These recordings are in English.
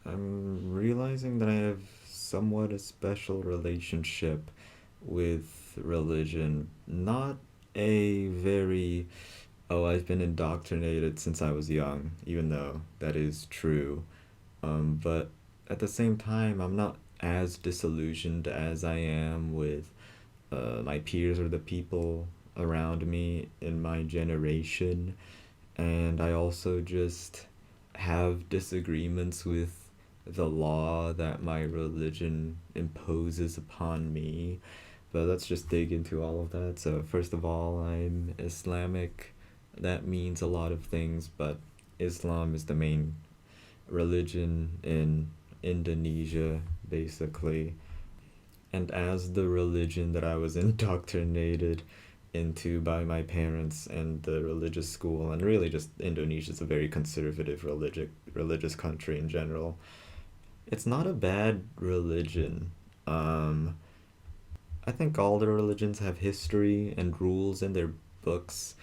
I'm realizing that I have somewhat a special relationship with religion. Not a very, oh, I've been indoctrinated since I was young, even though that is true. But at the same time, I'm not as disillusioned as I am with my peers or the people around me in my generation. And I also just have disagreements with the law that my religion imposes upon me. But let's just dig into all of that. So, first of all, I'm Islamic. That means a lot of things, but Islam is the main religion in Indonesia, basically. And as the religion that I was indoctrinated into by my parents and the religious school, and really just Indonesia is a very conservative religious country in general. It's not a bad religion. Um, I think all the religions have history and rules in their books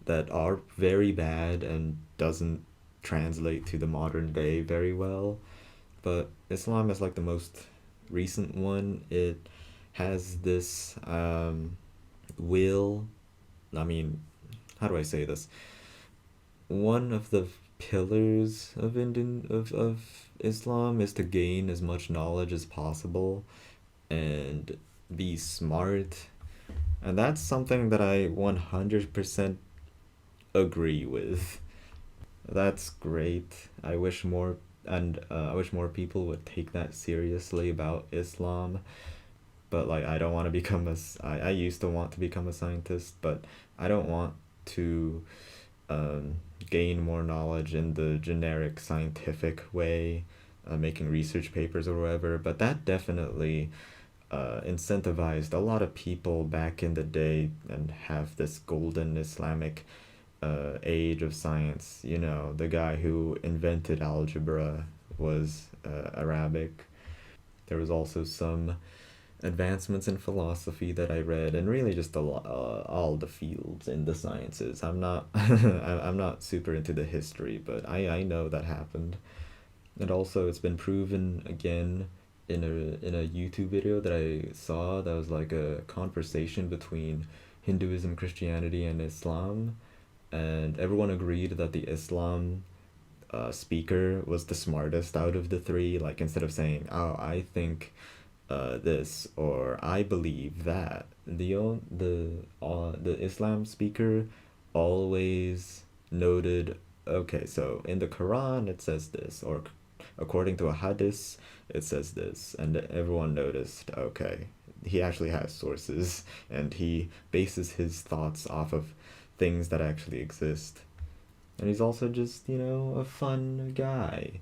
that are very bad and doesn't translate to the modern day very well. But Islam is like the most recent one. It has this will. I mean, how do I say this? One of the pillars of of Islam is to gain as much knowledge as possible and be smart. And that's something that I 100% agree with. That's great. I wish more people would take that seriously about Islam. But like, I don't want to become I used to want to become a scientist, but I don't want to um, gain more knowledge in the generic scientific way, making research papers or whatever. But that definitely incentivized a lot of people back in the day and have this golden Islamic age of science. You know, the guy who invented algebra was Arabic. There was also some advancements in philosophy that I read, and really just all the fields in the sciences. I'm not I'm not super into the history, but I know that happened. And also, it's been proven again in a YouTube video that I saw that was like a conversation between Hinduism, Christianity, and Islam, and everyone agreed that the Islam speaker was the smartest out of the three. Like, instead of saying, "Oh, I think this," or "I believe that," the Islam speaker always noted, "Okay, so in the Quran it says this," or according to a hadith it says this, and everyone noticed, okay, he actually has sources and he bases his thoughts off of things that actually exist. And he's also just, a fun guy,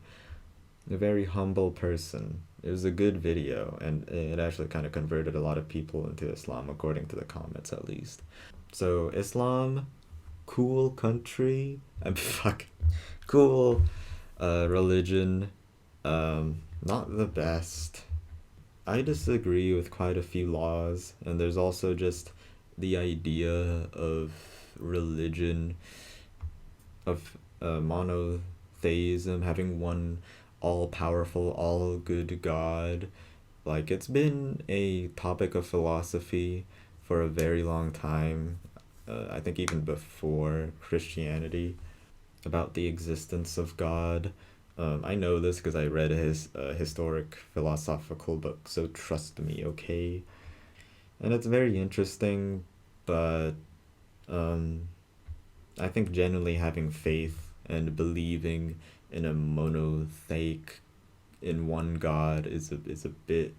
a very humble person. It was a good video, and it actually kind of converted a lot of people into Islam, according to the comments at least. So, Islam, cool country, I'm fuck, cool religion, not the best. I disagree with quite a few laws, and there's also just the idea of religion, of monotheism, having one all powerful, all good God. Like, it's been a topic of philosophy for a very long time. I think even before Christianity, about the existence of God. I know this because I read his historic philosophical book, so trust me, okay? And it's very interesting, but um, I think genuinely having faith and believing in a monotheic, in one God, is a bit.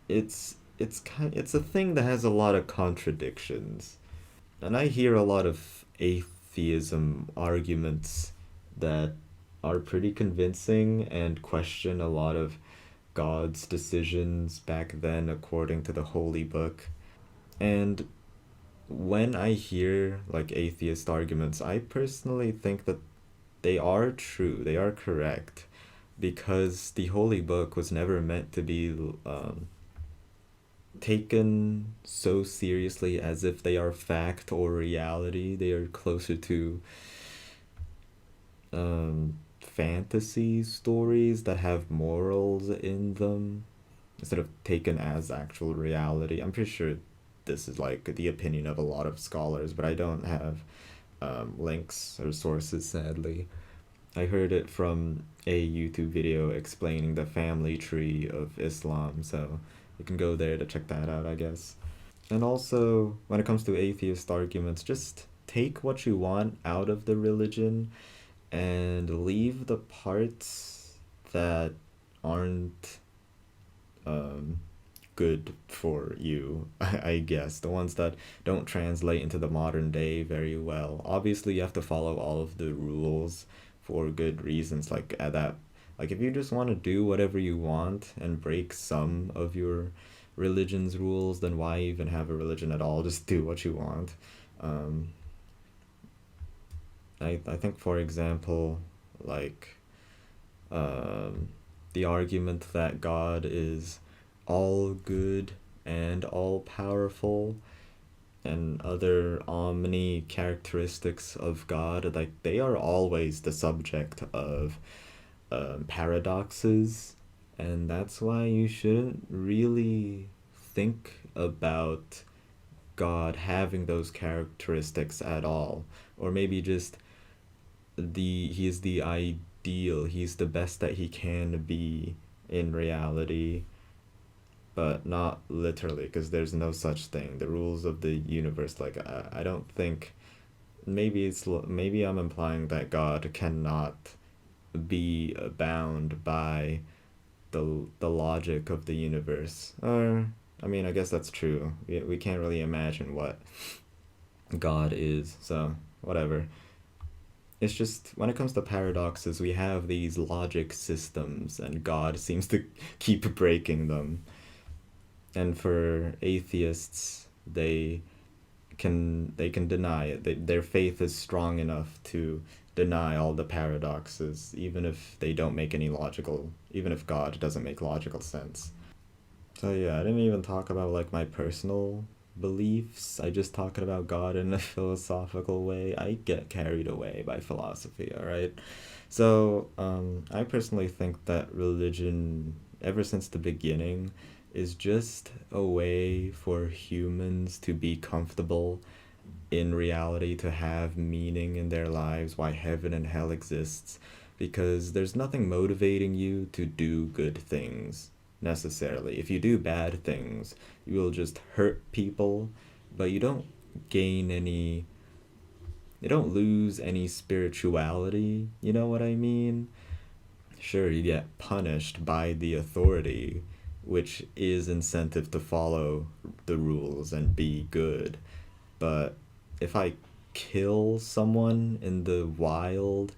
It's a thing that has a lot of contradictions, and I hear a lot of atheism arguments that are pretty convincing and question a lot of God's decisions back then according to the holy book. And when I hear like atheist arguments, I personally think that they are true, they are correct, because the holy book was never meant to be taken so seriously as if they are fact or reality. They are closer to fantasy stories that have morals in them instead of taken as actual reality. I'm pretty sure this is like the opinion of a lot of scholars, but I don't have links or sources, sadly. I heard it from a YouTube video explaining the family tree of Islam, so you can go there to check that out, I guess. And also, when it comes to atheist arguments, just take what you want out of the religion and leave the parts that aren't um, good for you, I guess. The ones that don't translate into the modern day very well. Obviously, you have to follow all of the rules for good reasons. Like at that, like if you just want to do whatever you want and break some of your religion's rules, then why even have a religion at all? Just do what you want. Um, I think, for example, like um, the argument that God is all good and all powerful and other omni characteristics of God, like they are always the subject of paradoxes, and that's why you shouldn't really think about God having those characteristics at all, or maybe just he's the ideal, he's the best that he can be in reality, but not literally, because there's no such thing. The rules of the universe, like I don't think, maybe I'm implying that God cannot be bound by the logic of the universe. Or I mean, I guess that's true. We can't really imagine what God is, so whatever. It's just when it comes to paradoxes, we have these logic systems, and God seems to keep breaking them. And for atheists, they can deny it. Their faith is strong enough to deny all the paradoxes, even if they don't make any logical, even if God doesn't make logical sense. So yeah, I didn't even talk about like my personal beliefs. I just talking about God in a philosophical way. I get carried away by philosophy, all right? So, I personally think that religion, ever since the beginning, is just a way for humans to be comfortable in reality, to have meaning in their lives, why heaven and hell exists, because there's nothing motivating you to do good things necessarily. If you do bad things, you will just hurt people, but gain any you don't lose any spirituality, you know what I mean? Sure, you get punished by the authority, which is incentive to follow the rules and be good. But if I kill someone in the wild,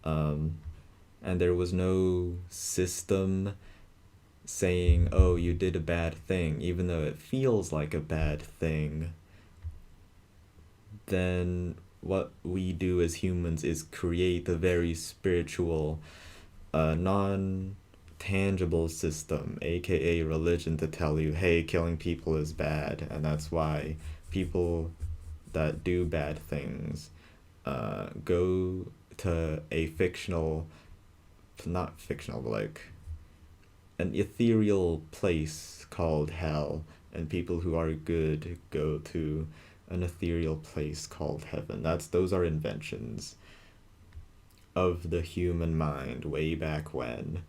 um, and there was no system saying, oh, you did a bad thing, even though it feels like a bad thing, then what we do as humans is create a very spiritual, non tangible system, aka religion, to tell you, hey, killing people is bad, and that's why people that do bad things go to a fictional, not fictional, but like an ethereal place called hell, and people who are good go to an ethereal place called heaven. Those are inventions of the human mind way back when,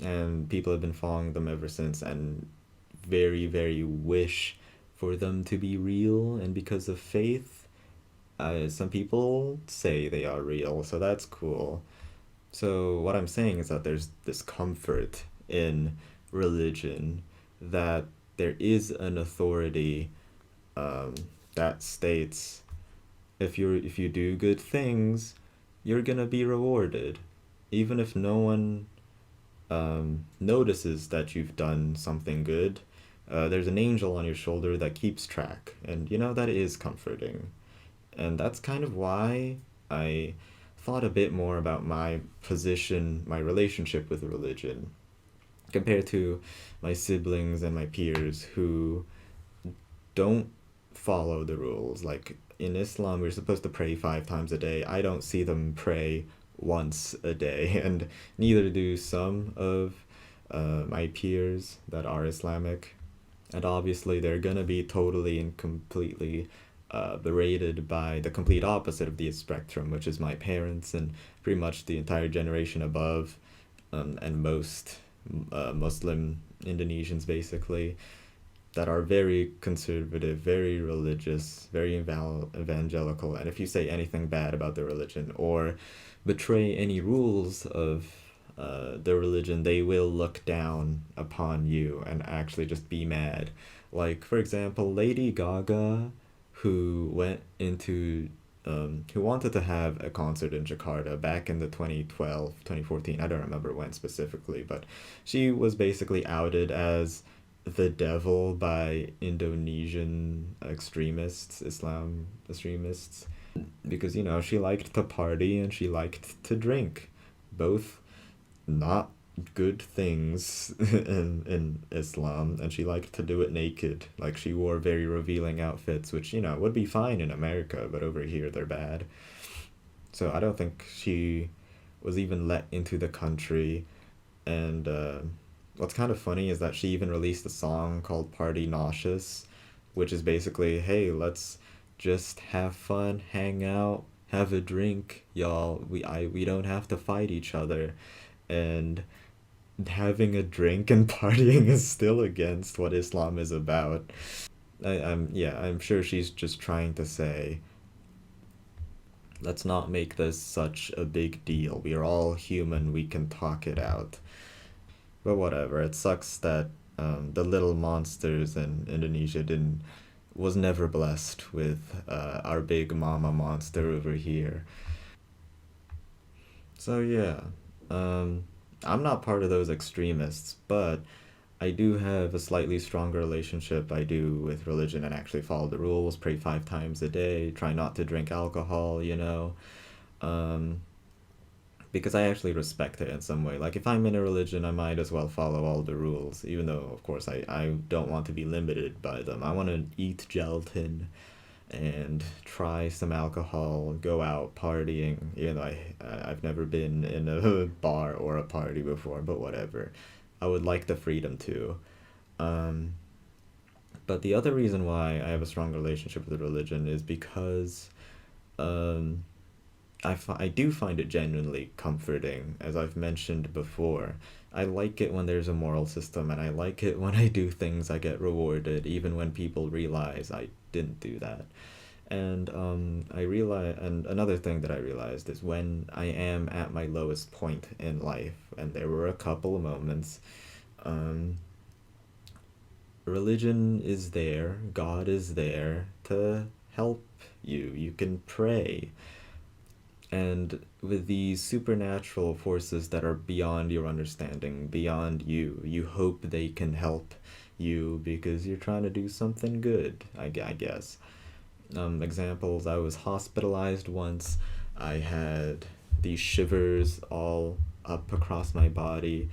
and people have been following them ever since, and very, very wish for them to be real. And because of faith, some people say they are real, so that's cool. So what I'm saying is that there's this comfort in religion, that there is an authority, um, that states if you do good things, you're gonna be rewarded, even if no one notices that you've done something good. There's an angel on your shoulder that keeps track, and that is comforting. And that's kind of why I thought a bit more about my position, my relationship with religion, compared to my siblings and my peers who don't follow the rules. Like in Islam, we're supposed to pray 5 times a day. I don't see them pray once a day, and neither do some of my peers that are Islamic. And obviously, they're gonna be totally and completely berated by the complete opposite of the spectrum, which is my parents and pretty much the entire generation above, and most Muslim Indonesians basically that are very conservative, very religious, very evangelical, and if you say anything bad about their religion or betray any rules of their religion, they will look down upon you and actually just be mad. Like, for example, Lady Gaga, who went into who wanted to have a concert in Jakarta back in the 2012, 2014. I don't remember when specifically, but she was basically outed as the devil by Indonesian extremists, Islam extremists, because she liked to party and she liked to drink, both not good things in Islam, and she liked to do it naked. Like, she wore very revealing outfits, which would be fine in America, but over here they're bad. So I don't think she was even let into the country. And what's kind of funny is that she even released a song called Party Nauseous, which is basically, hey, let's just have fun, hang out, have a drink, y'all. We don't have to fight each other. And having a drink and partying is still against what Islam is about. I'm sure she's just trying to say, let's not make this such a big deal. We are all human, we can talk it out. But whatever, it sucks that the little monsters in Indonesia didn't was never blessed with our big mama monster over here. So yeah, I'm not part of those extremists, but I do have a slightly stronger relationship I do with religion and actually follow the rules, pray 5 times a day, try not to drink alcohol. Um, because I actually respect it in some way. Like, if I'm in a religion, I might as well follow all the rules, even though, of course, I don't want to be limited by them. I want to eat gelatin and try some alcohol, go out partying. I've never been in a bar or a party before, but whatever. I would like the freedom to. Um, but the other reason why I have a strong relationship with religion is because um, I do find it genuinely comforting, as I've mentioned before. I like it when there's a moral system, and I like it when I do things I get rewarded, even when people realize I didn't do that. And and another thing that I realized is when I am at my lowest point in life, and there were a couple of moments, um, religion is there, God is there to help you. You can pray. And with these supernatural forces that are beyond your understanding, beyond you, you hope they can help you because you're trying to do something good, I guess. Examples, I was hospitalized once. I had these shivers all up across my body.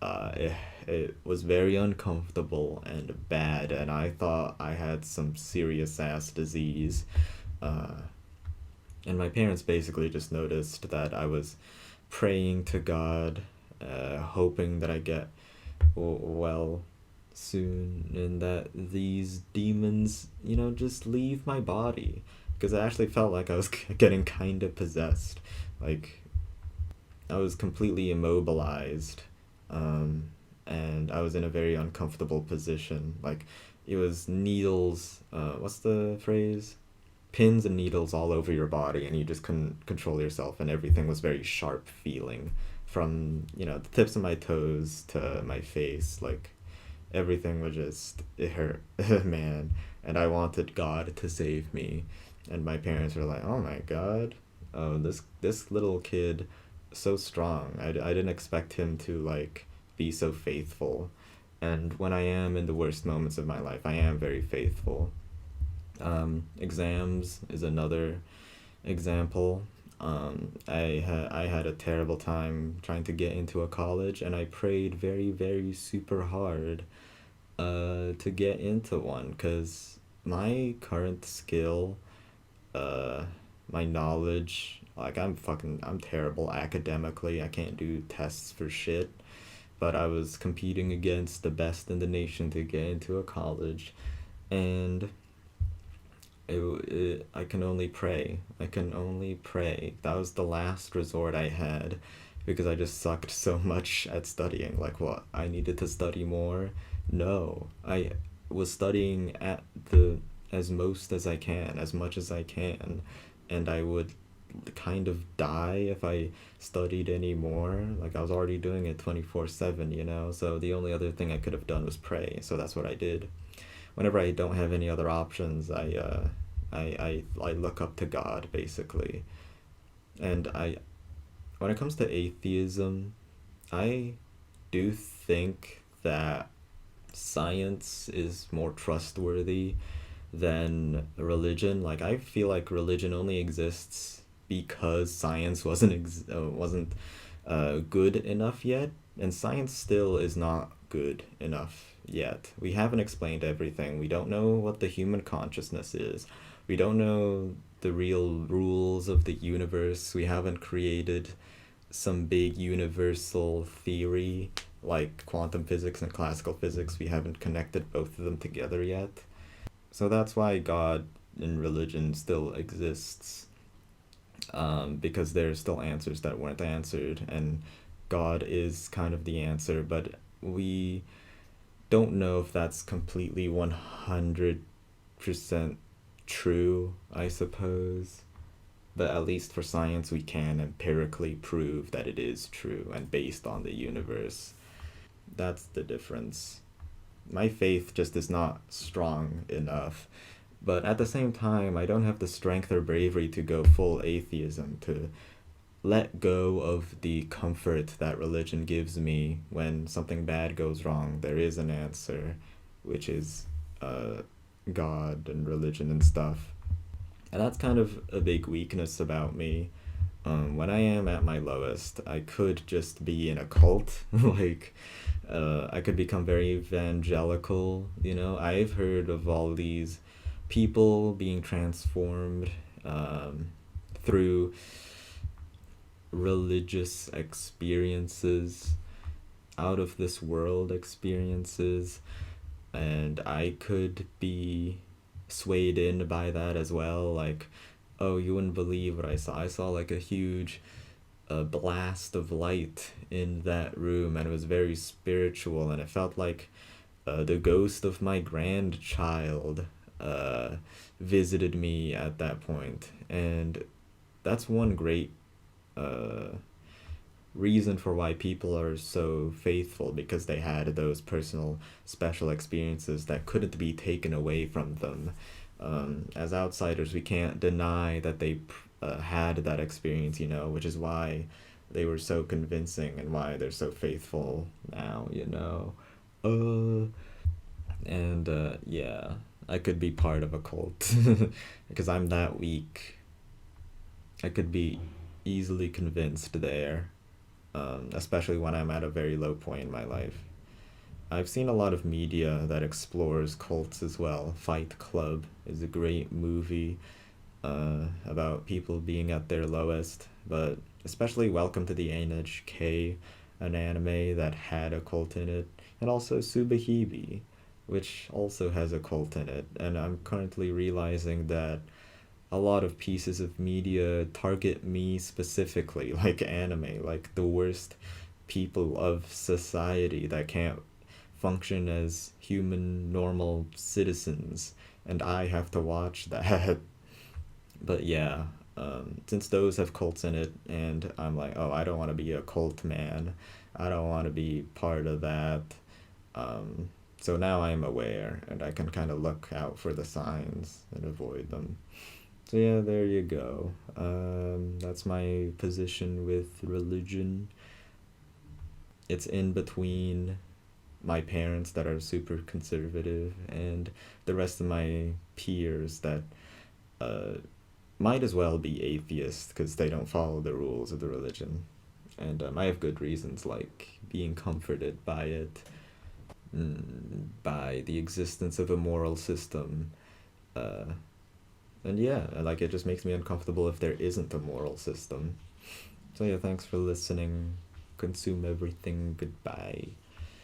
It was very uncomfortable and bad, and I thought I had some serious ass disease. Uh, and my parents basically just noticed that I was praying to God, hoping that I get well soon and that these demons, just leave my body. Because I actually felt like I was getting kind of possessed. Like, I was completely immobilized. And I was in a very uncomfortable position. Like, it was needles, what's the phrase? Pins and needles all over your body, and you just couldn't control yourself, and everything was very sharp feeling from, the tips of my toes to my face. Like, everything was just, it hurt, man. And I wanted God to save me. And my parents were like, oh my God, oh, this little kid, so strong. I didn't expect him to, like, be so faithful. And when I am in the worst moments of my life, I am very faithful. Exams is another example. I had a terrible time trying to get into a college, and I prayed very, very super hard to get into one, because my current skill, uh, my knowledge Like I'm terrible academically. I can't do tests for shit. But I was competing against the best in the nation to get into a college, and I can only pray. I can only pray. That was the last resort I had because I just sucked so much at studying. Like, what? I needed to study more? No. I was studying at the as most as I can, as much as I can, and I would kind of die if I studied anymore. Like, I was already doing it 24/7, you know? So the only other thing I could have done was pray. So that's what I did. Whenever I don't have any other options, I look up to God basically. And I when it comes to atheism, I do think that science is more trustworthy than religion. Like, I feel like religion only exists because science wasn't good enough yet, and science still is not good enough yet. We haven't explained everything. We don't know what the human consciousness is. We don't know the real rules of the universe. We haven't created some big universal theory like quantum physics and classical physics. We haven't connected both of them together yet. So that's why God in religion still exists, because there's still answers that weren't answered, and God is kind of the answer, but we don't know if that's completely 100% true, I suppose. But at least for science, we can empirically prove that it is true and based on the universe. That's the difference. My faith just is not strong enough. But at the same time, I don't have the strength or bravery to go full atheism, to let go of the comfort that religion gives me when something bad goes wrong. There is an answer, which is uh, God and religion and stuff. And that's kind of a big weakness about me. When I am at my lowest, I could just be in a cult. Like, I could become very evangelical. You know, I've heard of all these people being transformed through religious experiences, out of this world experiences, and I could be swayed in by that as well. Like, oh, you wouldn't believe what I saw. I saw like a huge blast of light in that room, and it was very spiritual, and it felt like the ghost of my grandchild uh, visited me at that point. And that's one great uh, reason for why people are so faithful, because they had those personal special experiences that couldn't be taken away from them. As outsiders, we can't deny that they had that experience, you know, which is why they were so convincing and why they're so faithful now, you know. Uh, and yeah, I could be part of a cult because I'm that weak. I could be easily convinced there, especially when I'm at a very low point in my life. I've seen a lot of media that explores cults as well. Fight Club is a great movie about people being at their lowest, but especially Welcome to the NHK, an anime that had a cult in it, and also Subahibi, which also has a cult in it. And I'm currently realizing that a lot of pieces of media target me specifically, like anime, like the worst people of society that can't function as human, normal citizens, and I have to watch that. But yeah, since those have cults in it, and I'm like, oh, I don't want to be a cult man. I don't want to be part of that. So now I'm aware, and I can kind of look out for the signs and avoid them. So yeah, there you go. That's my position with religion. It's in between my parents that are super conservative and the rest of my peers that uh, might as well be atheists because they don't follow the rules of the religion. And I have good reasons, like being comforted by it, by the existence of a moral system, uh, And yeah, like it just makes me uncomfortable if there isn't a moral system. So yeah, thanks for listening. Consume everything. Goodbye.